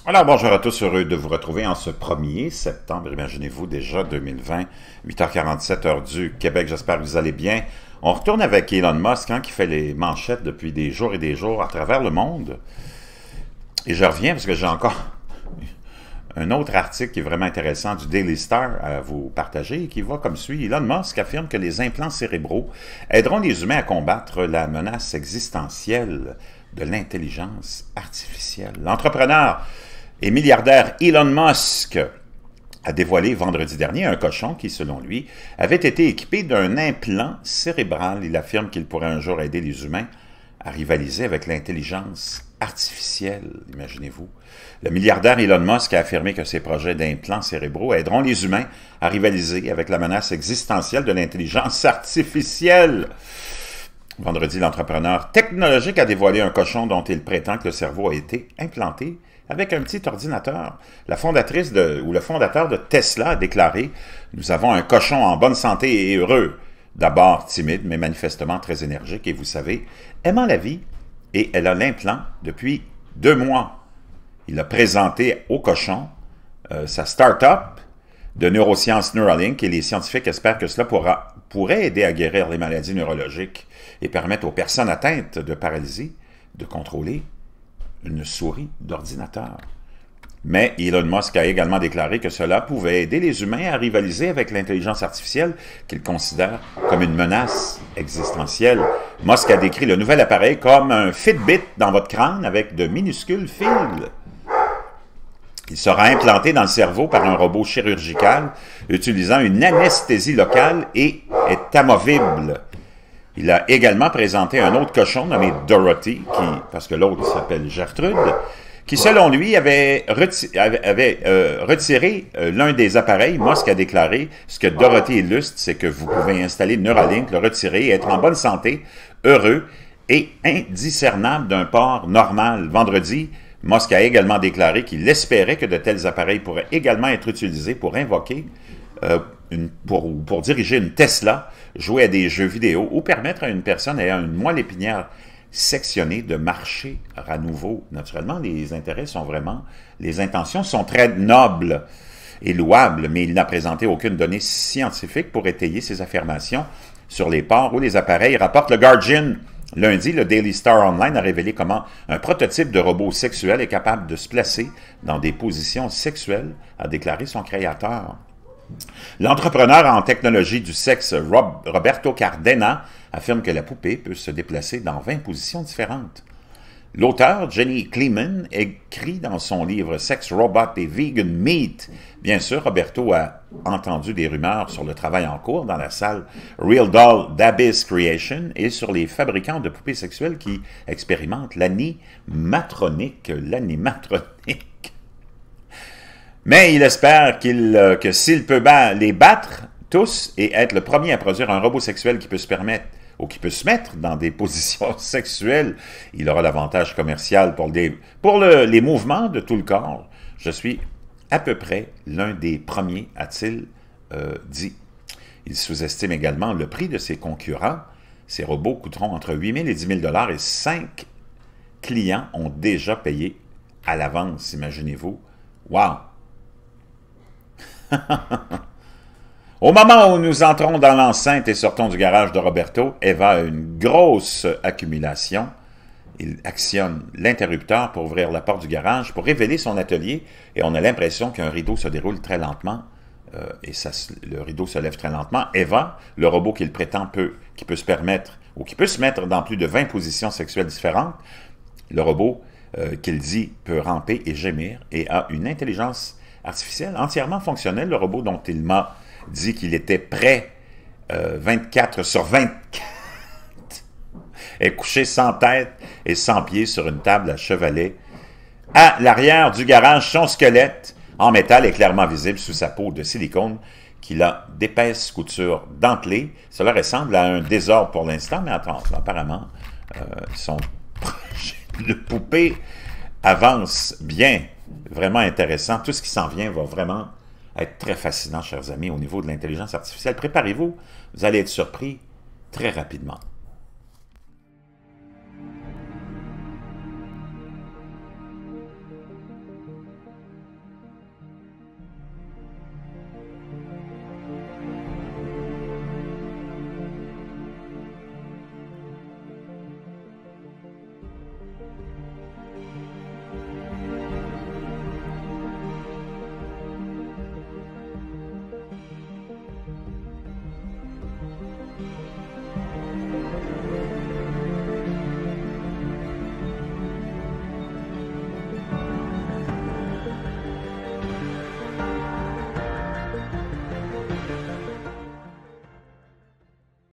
Alors, bonjour à tous, heureux de vous retrouver en ce 1er septembre, imaginez-vous, déjà 2020, 8h47, heure du Québec, j'espère que vous allez bien. On retourne avec Elon Musk, qui fait les manchettes depuis des jours et des jours à travers le monde. Et je reviens parce que j'ai encore un autre article qui est vraiment intéressant du Daily Star à vous partager et qui va comme suit. Elon Musk affirme que les implants cérébraux aideront les humains à combattre la menace existentielle de l'intelligence artificielle. L'entrepreneur et milliardaire Elon Musk a dévoilé vendredi dernier un cochon qui, selon lui, avait été équipé d'un implant cérébral. Il affirme qu'il pourrait un jour aider les humains à rivaliser avec l'intelligence artificielle, imaginez-vous. Le milliardaire Elon Musk a affirmé que ses projets d'implants cérébraux aideront les humains à rivaliser avec la menace existentielle de l'intelligence artificielle. Vendredi, l'entrepreneur technologique a dévoilé un cochon dont il prétend que le cerveau a été implanté avec un petit ordinateur. La fondatrice ou le fondateur de Tesla a déclaré « Nous avons un cochon en bonne santé et heureux. D'abord timide, mais manifestement très énergique et vous savez, aimant la vie. Et elle a l'implant depuis 2 mois. » Il a présenté au cochon sa start-up de neurosciences Neuralink et les scientifiques espèrent que cela pourrait aider à guérir les maladies neurologiques et permettre aux personnes atteintes de paralysie de contrôler une souris d'ordinateur. Mais Elon Musk a également déclaré que cela pouvait aider les humains à rivaliser avec l'intelligence artificielle qu'il considère comme une menace existentielle. Musk a décrit le nouvel appareil comme un Fitbit dans votre crâne avec de minuscules fils. Il sera implanté dans le cerveau par un robot chirurgical utilisant une anesthésie locale et est amovible. Il a également présenté un autre cochon nommé Dorothy, parce que l'autre s'appelle Gertrude, qui selon lui avait retiré l'un des appareils. Musk a déclaré « Ce que Dorothy illustre, c'est que vous pouvez installer Neuralink, le retirer et être en bonne santé, heureux et indiscernable d'un port normal. » Vendredi, Musk a également déclaré qu'il espérait que de tels appareils pourraient également être utilisés pour invoquer pour diriger une Tesla, jouer à des jeux vidéo ou permettre à une personne ayant une moelle épinière sectionnée de marcher à nouveau. Naturellement, les intentions sont très nobles et louables, mais il n'a présenté aucune donnée scientifique pour étayer ses affirmations sur les ports ou les appareils, rapporte le Guardian. Lundi, le Daily Star Online a révélé comment un prototype de robot sexuel est capable de se placer dans des positions sexuelles, a déclaré son créateur. L'entrepreneur en technologie du sexe Roberto Cardena affirme que la poupée peut se déplacer dans 20 positions différentes. L'auteur, Jenny Kleeman, écrit dans son livre « Sex, Robot et Vegan Meat ». Bien sûr, Roberto a entendu des rumeurs sur le travail en cours dans la salle Real Doll d'Abyss Creation et sur les fabricants de poupées sexuelles qui expérimentent l'animatronique. Mais il espère que s'il peut les battre tous et être le premier à produire un robot sexuel qui peut se mettre dans des positions sexuelles, il aura l'avantage commercial pour les mouvements de tout le corps. Je suis à peu près l'un des premiers, a-t-il dit. Il sous-estime également le prix de ses concurrents. Ces robots coûteront entre 8 000 et 10 000 $ et 5 clients ont déjà payé à l'avance, imaginez-vous. Wow! Au moment où nous entrons dans l'enceinte et sortons du garage de Roberto, Eva a une grosse accumulation. Il actionne l'interrupteur pour ouvrir la porte du garage, pour révéler son atelier, et on a l'impression qu'un rideau se déroule très lentement, le rideau se lève très lentement. Eva, le robot qu'il prétend qui peut se mettre dans plus de 20 positions sexuelles différentes, le robot qu'il dit peut ramper et gémir, et a une intelligence artificielle entièrement fonctionnelle. Le robot dont il m'a dit qu'il était prêt 24 sur 24 est couché sans tête et sans pieds sur une table à chevalet. À l'arrière du garage, son squelette en métal est clairement visible sous sa peau de silicone qu'il a d'épaisses coutures dentelées. Cela ressemble à un désordre pour l'instant, mais attends, apparemment, son projet de poupée avance bien. Vraiment intéressant. Tout ce qui s'en vient va vraiment être très fascinant, chers amis, au niveau de l'intelligence artificielle. Préparez-vous, vous allez être surpris très rapidement.